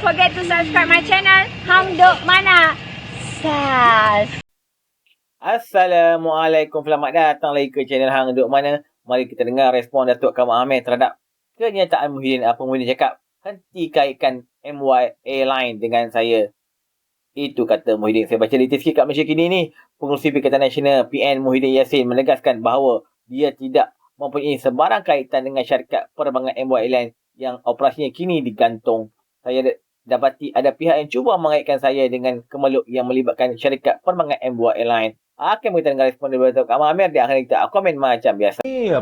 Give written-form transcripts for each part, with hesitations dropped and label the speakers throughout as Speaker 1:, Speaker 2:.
Speaker 1: forget to subscribe my channel. Hang Duk Mana. Sas.
Speaker 2: Assalamualaikum, selamat datang lagi ke channel Hang Duk Mana. Mari kita dengar respon Datuk Kamal Amir terhadap kenyataan Muhyiddin. Apa Muhyiddin cakap? Henti kaitkan MY Airline dengan saya. Itu kata Muhyiddin. Saya baca detail sikit kat Malaysia Kini ni. Pengerusi Perikatan Nasional PN Muhyiddin Yassin menegaskan bahawa dia tidak mempunyai sebarang kaitan dengan syarikat penerbangan MY Airline yang operasinya kini digantung. Saya dapati ada pihak yang cuba mengaitkan saya dengan kemeluk yang melibatkan syarikat penerbangan MY Airline. Akan kita dengar respon daripada Datuk Kamal Amir. Di akhir kita komen macam biasa.
Speaker 3: Ini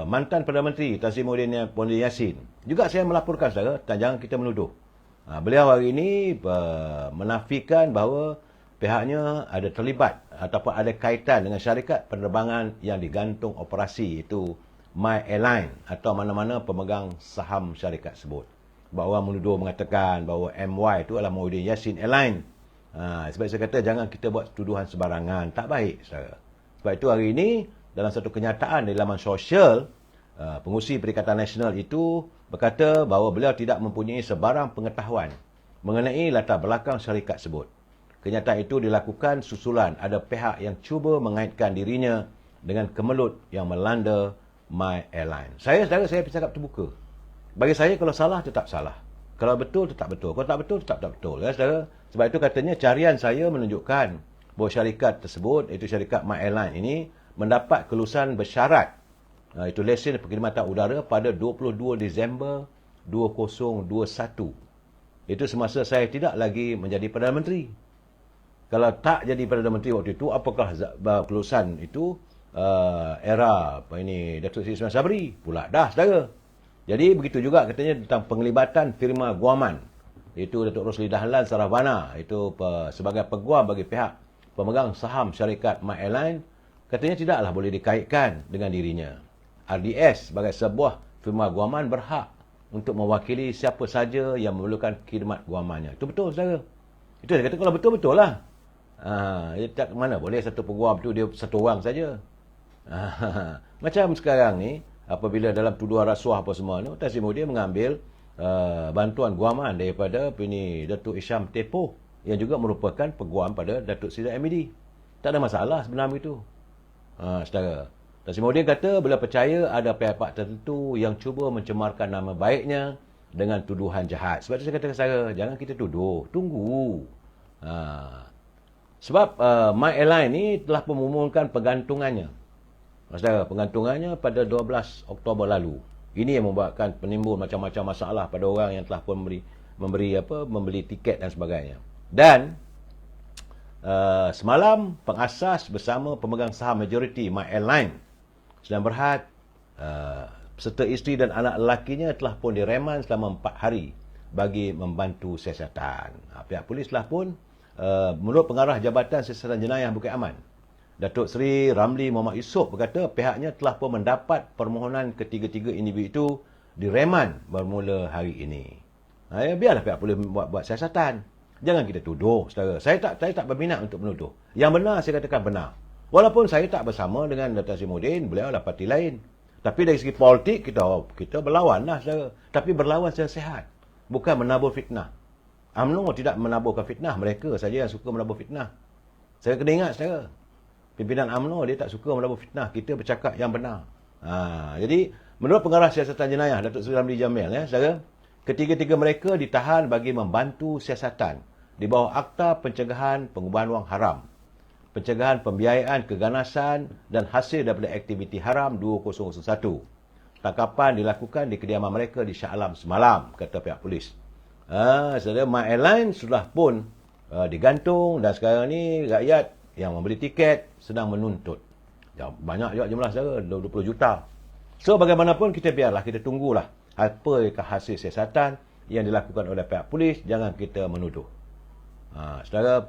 Speaker 3: mantan Perdana Menteri Tan Sri Muhyiddin Yassin. Juga saya melaporkan saudara, jangan kita menuduh. Beliau hari ini menafikan bahawa pihaknya ada terlibat ataupun ada kaitan dengan syarikat penerbangan yang digantung operasi, iaitu My Airline atau mana-mana pemegang saham syarikat tersebut. Bahawa menuduh mengatakan bahawa MY itu adalah Muhyiddin Yassin Airline. Sebab saya kata jangan kita buat tuduhan sebarangan, tak baik saudara. Sebab itu hari ini dalam satu kenyataan di laman sosial, Pengerusi Perikatan Nasional itu berkata bahawa beliau tidak mempunyai sebarang pengetahuan mengenai latar belakang syarikat tersebut. Kenyataan itu dilakukan susulan ada pihak yang cuba mengaitkan dirinya dengan kemelut yang melanda My Airline. Saya bercakap terbuka. Bagi saya kalau salah tetap salah. Kalau betul tetap betul. Kalau tak betul tetap tak betul. Ya, saudara? Sebab itu katanya carian saya menunjukkan bahawa syarikat tersebut, iaitu syarikat My Airline ini, mendapat kelulusan bersyarat, itu lesen perkhidmatan udara pada 22 Disember 2021. Itu semasa saya tidak lagi menjadi Perdana Menteri. Kalau tak jadi Perdana Menteri waktu itu, apakah kelulusan itu era Datuk Seri Ismail Sabri? Pula dah, saudara. Jadi begitu juga katanya tentang penglibatan firma guaman, iaitu Datuk Rosli Dahlan Saravana, itu sebagai peguam bagi pihak pemegang saham syarikat My Airline, katanya tidaklah boleh dikaitkan dengan dirinya. RDS sebagai sebuah firma guaman berhak untuk mewakili siapa saja yang memerlukan khidmat guamannya. Itu betul, saudara. Itu saya kata kalau betul-betul lah. Tak mana boleh satu peguam tu dia satu orang saja. Macam sekarang ni, apabila dalam tuduhan rasuah apa semua ni, Tan Sri Muhyiddin mengambil bantuan guaman daripada Datuk Isham Tepoh yang juga merupakan peguam pada Datuk Seri Amidi. Tak ada masalah sebenarnya itu. Saudara, Tan Sri Muhyiddin kata beliau percaya ada pihak-pihak tertentu yang cuba mencemarkan nama baiknya dengan tuduhan jahat. Sebab itu saya kata saya, jangan kita tuduh, tunggu. Sebab My Airline ni telah mengumumkan penggantungannya. Saudara, penggantungannya pada 12 Oktober lalu. Ini yang membuatkan penimbul macam-macam masalah pada orang yang telah pun membeli tiket dan sebagainya. Dan semalam pengasas bersama pemegang saham majoriti My Airline sedang berhad serta isteri dan anak lelakinya telah pun direman selama 4 hari bagi membantu siasatan. Pihak polis telah pun menurut pengarah Jabatan Siasatan Jenayah Bukit Aman, Datuk Seri Ramli Muhammad Yusof, berkata pihaknya telah pun mendapat permohonan ketiga-tiga individu itu direman bermula hari ini. Biarlah pihak polis buat siasatan. Jangan kita tuduh, saudara. Saya tak berminat untuk menuduh. Yang benar saya katakan benar. Walaupun saya tak bersama dengan Datuk Seri Muhyiddin, beliau adalah parti lain. Tapi dari segi politik kita berlawan lah, saudara. Tapi berlawan secara sihat, bukan menabur fitnah. UMNO tidak menaburkan fitnah, mereka saja yang suka menabur fitnah. Saya kena ingat, saudara. Pimpinan UMNO dia tak suka menabur fitnah. Kita bercakap yang benar. Jadi menurut pengarah siasatan jenayah Datuk Seri Ramli Jamil, saudara, ketiga-tiga mereka ditahan bagi membantu siasatan di bawah Akta Pencegahan Pengubahan Wang Haram, Pencegahan Pembiayaan Keganasan dan Hasil daripada Aktiviti Haram 2001. Tangkapan dilakukan di kediaman mereka di Shah Alam semalam, kata pihak polis. Saudara, My Airline sudah pun digantung dan sekarang ni rakyat yang membeli tiket sedang menuntut. Banyak juga jumlah, saudara, 20 juta. So bagaimanapun kita biarlah, kita tunggulah apakah hasil siasatan yang dilakukan oleh pihak polis. Jangan kita menuduh. Saudara,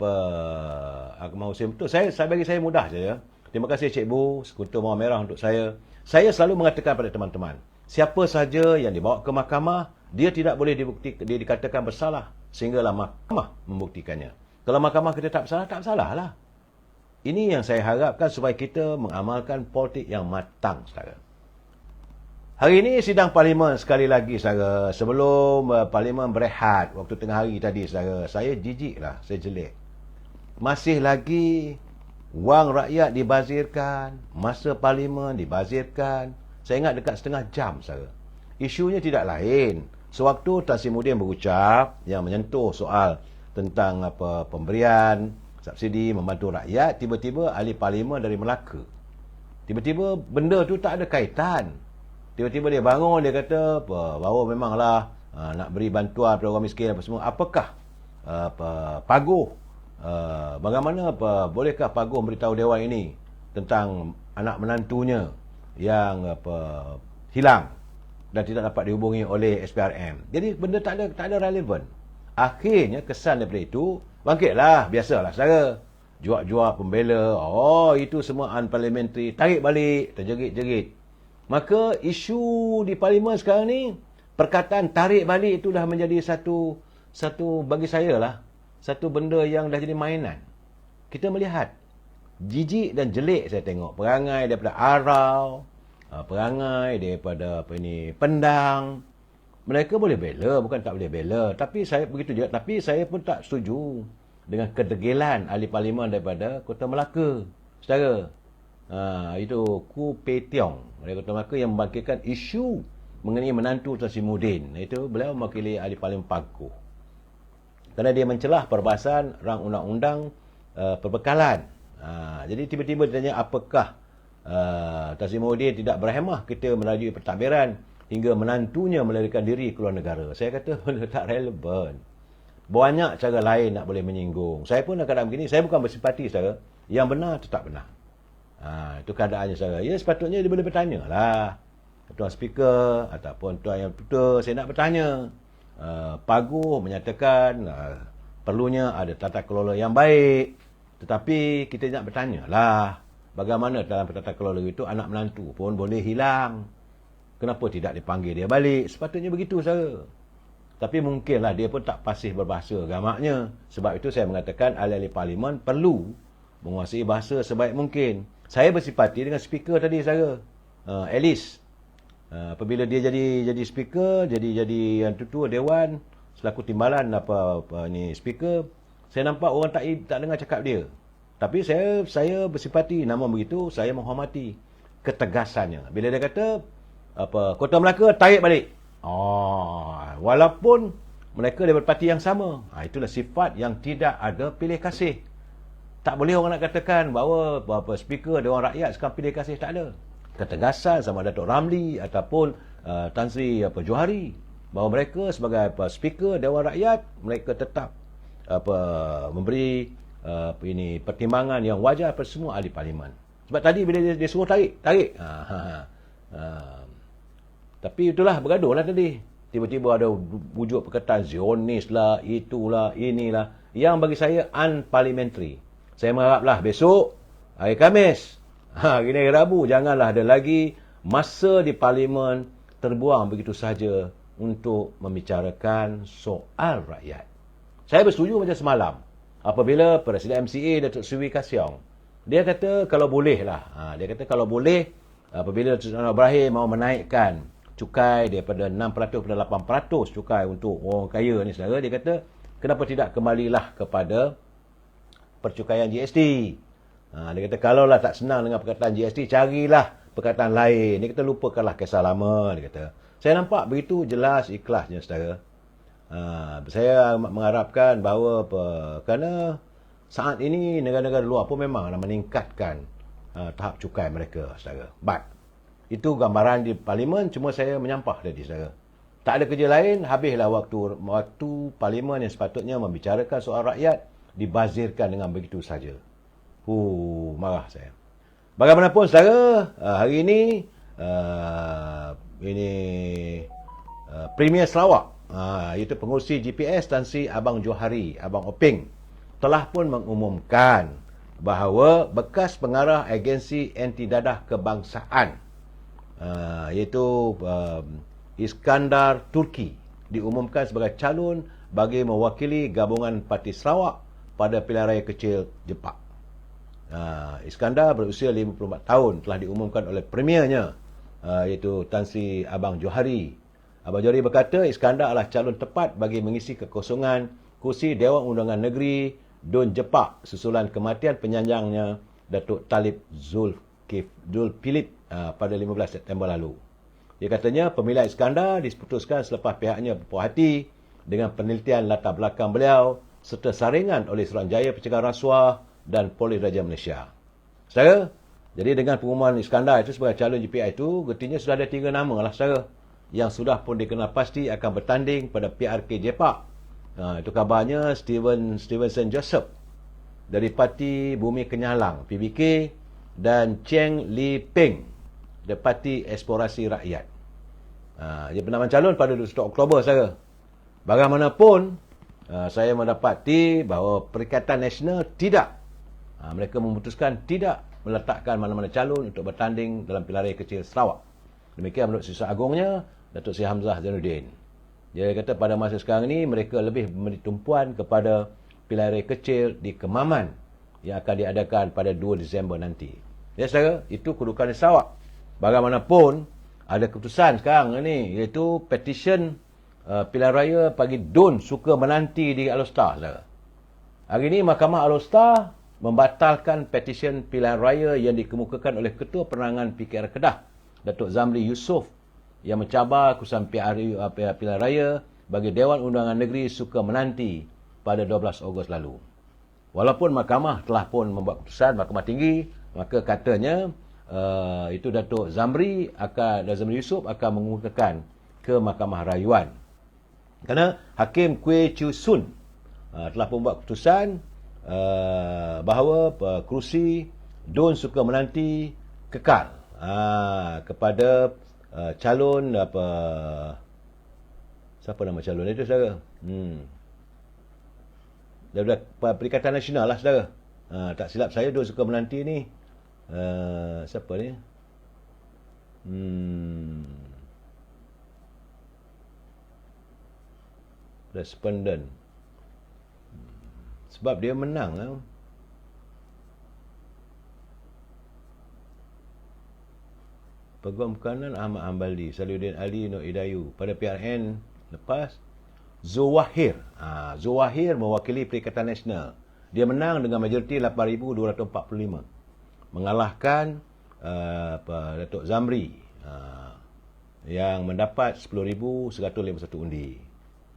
Speaker 3: Akmal Hussein betul. Bagi saya mudah saja. Terima kasih Cik Bu, Sekutu Mawar Merah untuk saya. Saya selalu mengatakan pada teman-teman, siapa saja yang dibawa ke mahkamah, dia tidak boleh dikatakan bersalah sehinggalah mahkamah membuktikannya. Kalau mahkamah kita tak bersalah lah. Ini yang saya harapkan supaya kita mengamalkan politik yang matang, saudara. Hari ini sidang parlimen sekali lagi, saudara. Sebelum parlimen berehat waktu tengah hari tadi, saudara, saya jijik lah, saya jelek. Masih lagi wang rakyat dibazirkan, masa parlimen dibazirkan. Saya ingat dekat setengah jam, saudara. Isunya tidak lain. Sewaktu Tan Sri Muhyiddin berucap yang menyentuh soal tentang pemberian subsidi membantu rakyat, tiba-tiba ahli parlimen dari Melaka. Tiba-tiba benda tu tak ada kaitan. Tiba-tiba dia bangun, dia kata bahawa memanglah nak beri bantuan kepada orang miskin apa semua. Apakah Paguh, bagaimana bolehkah Paguh beritahu Dewan ini tentang anak menantunya yang hilang dan tidak dapat dihubungi oleh SPRM. Jadi benda tak ada relevan. Akhirnya kesan daripada itu bangkitlah, biasalah saudara. Juak-juak pembela, itu semua unparliamentary, tarik balik, terjerit-jerit. Maka isu di parlimen sekarang ni, perkataan tarik balik itu dah menjadi satu bagi saya lah, satu benda yang dah jadi mainan. Kita melihat jijik dan jelek saya tengok perangai daripada Arau, perangai daripada Pendang. Mereka boleh bela, bukan tak boleh bela, tapi saya begitu je. Tapi saya pun tak setuju dengan kedegilan ahli parlimen daripada Kota Melaka, saudara. Itu Ku Pei Tiong dari Kota Melaka yang membangkitkan isu mengenai menantu Tan Sri Muhyiddin. Itu beliau mewakili ahli parlimen Paguh. Kerana dia mencelah perbahasan rang undang-undang perbekalan. Jadi tiba-tiba ditanya apakah Tan Sri Muhyiddin tidak berhemah kita merajui pentadbiran hingga menantunya melarikan diri keluar negara. Saya kata benda tak relevan. Banyak cara lain nak boleh menyinggung. Saya pun kadang-kadang begini, saya bukan bersimpati, saudara. Yang benar tetap benar. Itu keadaannya, saudara. Ya, sepatutnya dia boleh bertanya lah. Tuan Speaker ataupun Tuan Yang Tutor, saya nak bertanya. Paguh menyatakan perlunya ada tata kelola yang baik. Tetapi kita nak bertanya lah, bagaimana dalam tata kelola itu anak menantu pun boleh hilang. Kenapa tidak dipanggil dia balik? Sepatutnya begitu, saudara. Tapi mungkinlah dia pun tak fasih berbahasa gamaknya. Sebab itu saya mengatakan ahli-ahli parlimen perlu menguasai bahasa sebaik mungkin. Saya bersipati dengan speaker tadi, saudara. Alice. Apabila dia jadi speaker, jadi yang tutua Dewan, selaku timbalan speaker, saya nampak orang tak dengar cakap dia. Tapi saya bersipati, namun begitu saya menghormati ketegasannya. Bila dia kata Kota Melaka tarik balik. Walaupun mereka daripada parti yang sama. Itulah sifat yang tidak ada pilih kasih. Tak boleh orang nak katakan bahawa speaker Dewan Rakyat sekarang pilih kasih, tak ada. Ketegasan sama Datuk Ramli ataupun Tan Sri Johari, bahawa mereka sebagai speaker Dewan Rakyat, mereka tetap memberi pertimbangan yang wajar pada semua ahli parlimen. Sebab tadi bila dia suruh tarik. Tapi itulah, bergaduh lah tadi. Tiba-tiba ada wujud perkataan Zionis lah, itulah, inilah, yang bagi saya unparliamentary. Saya mengharaplah besok, hari Khamis, hari ni Rabu, janganlah ada lagi masa di parlimen terbuang begitu saja untuk membicarakan soal rakyat. Saya bersetuju macam semalam, apabila Presiden MCA Datuk Seri Kasiong, dia kata kalau boleh lah, apabila Tuan Ibrahim mahu menaikkan cukai daripada 6% kepada 8% cukai untuk orang kaya ni, saudara, dia kata kenapa tidak kembalilah kepada percukaian GST. Dia kata kalaulah tak senang dengan perkataan GST, carilah perkataan lain. Dia kata lupakanlah kisah lama, dia kata. Saya nampak begitu jelas ikhlasnya, saudara. Saya mengharapkan bahawa kerana saat ini negara-negara luar pun memang nak meningkatkan tahap cukai mereka, saudara. But itu gambaran di parlimen, cuma saya menyampah tadi, saudara. Tak ada kerja lain, habislah waktu parlimen yang sepatutnya membicarakan soal rakyat dibazirkan dengan begitu saja. Marah saya. Bagaimanapun, saudara, hari ini Premier Sarawak, iaitu pengurusi GPS Tan Sri Abang Johari, Abang Oping, telah pun mengumumkan bahawa bekas pengarah agensi anti dadah kebangsaan, iaitu Iskandar Turki, diumumkan sebagai calon bagi mewakili gabungan Parti Sarawak pada pilihan raya kecil Jepak. Iskandar berusia 54 tahun, telah diumumkan oleh premiernya iaitu Tan Sri Abang Johari. Abang Johari berkata Iskandar adalah calon tepat bagi mengisi kekosongan kursi Dewan Undangan Negeri Dun Jepak susulan kematian penyanjangnya Datuk Talib Zulkifli pada 15 September lalu. Dia katanya pemilihan Iskandar diputuskan selepas pihaknya berpuas hati dengan penelitian latar belakang beliau serta saringan oleh Suruhanjaya Pencegahan Rasuah dan Polis Raja Malaysia. Saudara, jadi dengan pengumuman Iskandar itu sebagai calon GPI itu, artinya sudah ada 3 nama lah saudara yang sudah pun dikenal pasti akan bertanding pada PRK Jepak. Itu kabarnya Stevenson Joseph dari Parti Bumi Kenyalang PBK dan Cheng Li Peng dari Parti Eksplorasi Rakyat. Dia penamakan calon pada 21 Oktober saudara. Bagaimanapun saya mendapati bahawa Perikatan Nasional tidak mereka memutuskan tidak meletakkan mana-mana calon untuk bertanding dalam pilihan raya kecil Sarawak. Demikian menurut Sisa Agungnya Datuk Seri Hamzah Zainuddin. Dia kata pada masa sekarang ini mereka lebih memberi tumpuan kepada pilihan raya kecil di Kemaman yang akan diadakan pada 2 Disember nanti. Ya saudara, itu kedudukan di Sarawak. Bagaimanapun ada keputusan sekarang ini iaitu petition pilihan raya bagi Dun suka menanti di Alor-Star saudara. Hari ini Mahkamah Alor-Star membatalkan petition pilihan raya yang dikemukakan oleh Ketua Penerangan PKR Kedah Datuk Zamri Yusof yang mencabar keputusan pilihan raya bagi Dewan Undangan Negeri suka menanti pada 12 Ogos lalu. Walaupun mahkamah telah pun membuat keputusan Mahkamah Tinggi, maka katanya itu Datuk Zamri Yusof akan mengemukakan ke Mahkamah Rayuan. Kerana Hakim Kwe Chiu Sun telah pun membuat keputusan bahawa kerusi Dun suka menanti kekal kepada calon siapa nama calon itu saudara? Daripada Perikatan Nasional lah saudara. Tak silap saya Dun suka menanti ni siapa ni? Respondent. Sebab dia menang lah. Peguam Kanan Ahmad Hambali, Saluddin Ali Nur Idayu. Pada PRN lepas, Zuwahir. Zuwahir mewakili Perikatan Nasional. Dia menang dengan majoriti 8,245. Mengalahkan Datuk Zamri yang mendapat 10,151 undi.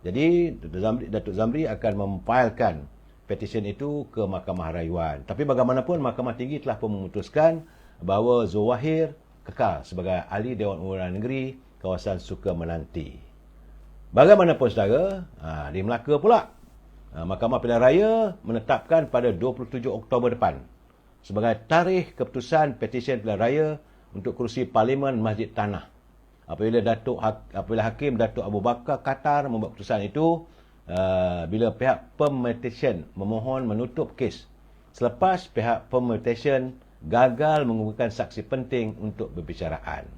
Speaker 3: Jadi Datuk Zamri akan memfailkan petisyen itu ke Mahkamah Rayuan. Tapi bagaimanapun Mahkamah Tinggi telah pun memutuskan bahawa Zuwahir kekal sebagai ahli Dewan Undangan Negeri kawasan Suka Menanti. Bagaimanapun saudara, di Melaka pula, Mahkamah Pilihan Raya menetapkan pada 27 Oktober depan sebagai tarikh keputusan petisyen pilihan raya untuk kerusi Parlimen Masjid Tanah. Apabila Hakim Datuk Abu Bakar Qatar membuat keputusan itu, bila pihak pemetisyen memohon menutup kes selepas pihak pemetisyen gagal mengumpulkan saksi penting untuk berbicaraan.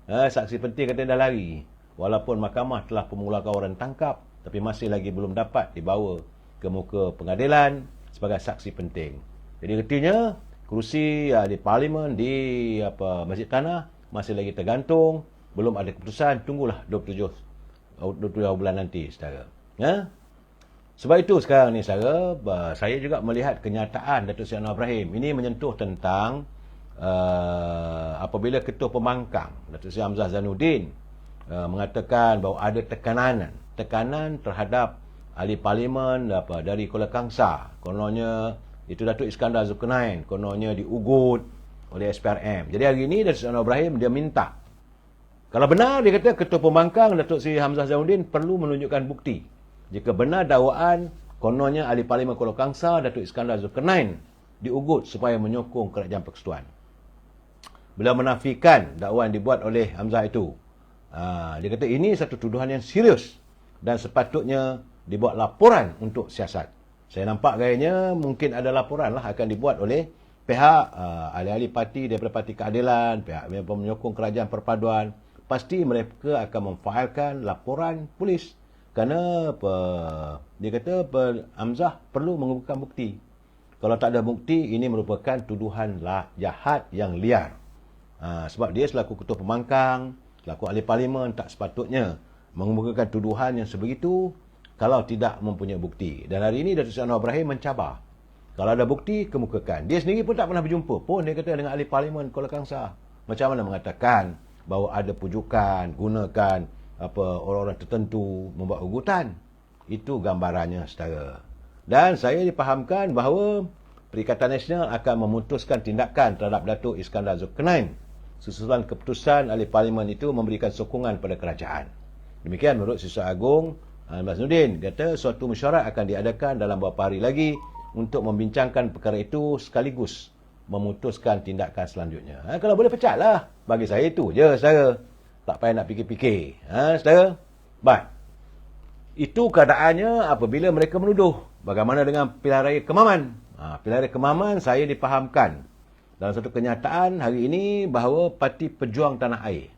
Speaker 3: Saksi penting kata dah lari. Walaupun mahkamah telah mengeluarkan waran tangkap, tapi masih lagi belum dapat dibawa ke muka pengadilan sebagai saksi penting. Jadi artinya kerusi di Parlimen di Masjid Tanah masih lagi tergantung, belum ada keputusan. Tunggulah 27 bulan nanti saudara. Sebab itu sekarang ni saudara, saya juga melihat kenyataan Datuk Seri Anwar Ibrahim ini menyentuh tentang apabila Ketua Pembangkang Datuk Seri Hamzah Zainuddin mengatakan bahawa ada tekanan terhadap ahli parlimen dari Kuala Kangsar. Kononnya itu Datuk Iskandar Zulkarnain, kononnya diugut oleh SPRM. Jadi hari ini Datuk Seri Anwar Ibrahim dia minta, kalau benar dia kata Ketua Pembangkang Datuk Seri Hamzah Zainuddin perlu menunjukkan bukti. Jika benar dakwaan kononnya ahli parlimen Kuala Kangsar Datuk Iskandar Zulkarnain diugut supaya menyokong kerajaan persekutuan. Beliau menafikan dakwaan dibuat oleh Hamzah itu. Dia kata ini satu tuduhan yang serius dan sepatutnya dibuat laporan untuk siasat. Saya nampak gayanya mungkin ada laporan lah akan dibuat oleh pihak ahli-ahli parti daripada Parti Keadilan, pihak yang menyokong kerajaan perpaduan. Pasti mereka akan memfailkan laporan polis. Kerana dia kata Hamzah perlu mengumpulkan bukti. Kalau tak ada bukti, ini merupakan tuduhan jahat yang liar. Sebab dia selaku ketua pembangkang, selaku ahli parlimen tak sepatutnya mengemukakan tuduhan yang sebegitu kalau tidak mempunyai bukti. Dan hari ini Datuk Seri Anwar Ibrahim mencabar. Kalau ada bukti, kemukakan. Dia sendiri pun tak pernah berjumpa pun. Dia kata dengan ahli parlimen Kuala Kangsar. Macam mana mengatakan bahawa ada pujukan, gunakan orang-orang tertentu membuat ugutan. Itu gambarannya, saudara. Dan saya dipahamkan bahawa Perikatan Nasional akan memutuskan tindakan terhadap Datuk Iskandar Zulkarnain susulan keputusan ahli parlimen itu memberikan sokongan pada kerajaan. Demikian menurut Siswa Agung Masnudin. Kata suatu mesyuarat akan diadakan dalam beberapa hari lagi untuk membincangkan perkara itu sekaligus memutuskan tindakan selanjutnya. Kalau boleh pecatlah. Bagi saya itu je, saudara. Tak payah nak fikir-fikir. Saudara? Baik. Itu keadaannya apabila mereka menuduh. Bagaimana dengan pilihan raya Kemaman? Pilihan raya Kemaman saya dipahamkan dalam satu kenyataan hari ini bahawa Parti Pejuang Tanah Air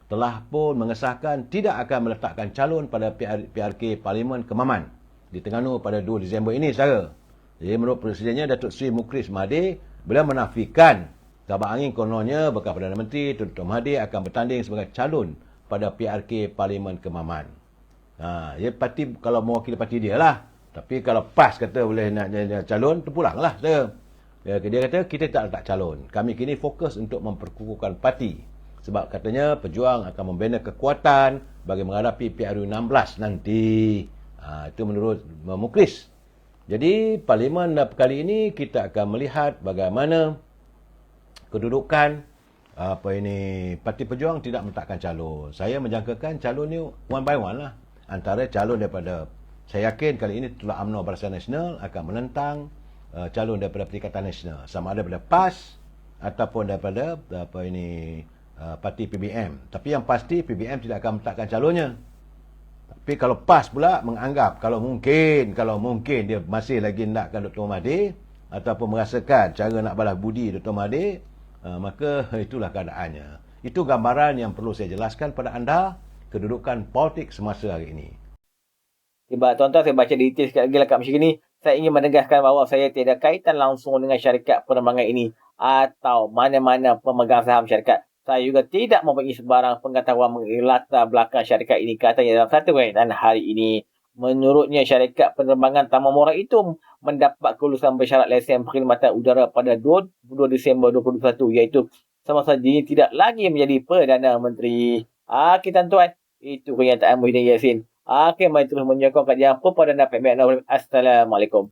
Speaker 3: telah pun mengesahkan tidak akan meletakkan calon pada PRK Parlimen Kemaman di Terengganu pada 2 Disember ini, saudara. Jadi menurut Presidennya Datuk Seri Mukris Mahathir, beliau menafikan kabar angin kononnya bakal Perdana Menteri Tun Dr. Mahathir akan bertanding sebagai calon pada PRK Parlimen Kemaman. Dia parti kalau mewakili parti dia lah. Tapi kalau PAS kata boleh nak jadi calon, terpulanglah, saudara. Dia kata kita tak letak calon. Kami kini fokus untuk memperkukuhkan parti. Sebab katanya pejuang akan membina kekuatan bagi menghadapi PRU 16 nanti. Itu menurut Mukris. Jadi parlimen kali ini kita akan melihat bagaimana kedudukan Parti Pejuang tidak meletakkan calon. Saya menjangkakan calon ni one by one lah. Antara calon daripada, saya yakin kali ini Tun UMNO Barisan Nasional akan menentang calon daripada Perikatan Nasional. Sama ada daripada PAS ataupun daripada parti PBM. Tapi yang pasti PBM tidak akan meletakkan calonnya. Tapi kalau PAS pula menganggap kalau mungkin dia masih lagi nakkan Dr. Mahathir ataupun merasakan cara nak balas budi Dr. Mahathir, maka itulah keadaannya. Itu gambaran yang perlu saya jelaskan pada anda kedudukan politik semasa hari ini.
Speaker 2: Sebab tuan-tuan, saya baca detail sekali lagi lah kat macam ni. Saya ingin menegaskan bahawa saya tidak kaitan langsung dengan syarikat penerbangan ini atau mana-mana pemegang saham syarikat. Saya juga tidak mempunyai sebarang pengetahuan mengenai latar belakang syarikat ini. Katanya dalam satu kaitan hari ini, menurutnya syarikat penerbangan Taman Mora itu mendapat kelulusan bersyarat lesen perkhidmatan udara pada 22 Disember 2021, iaitu semasa dirinya tidak lagi menjadi Perdana Menteri. Okey tuan-tuan, itu kenyataan Muhyiddin Yassin. Mari terus menyokong kajian Perdana PBN. Assalamualaikum.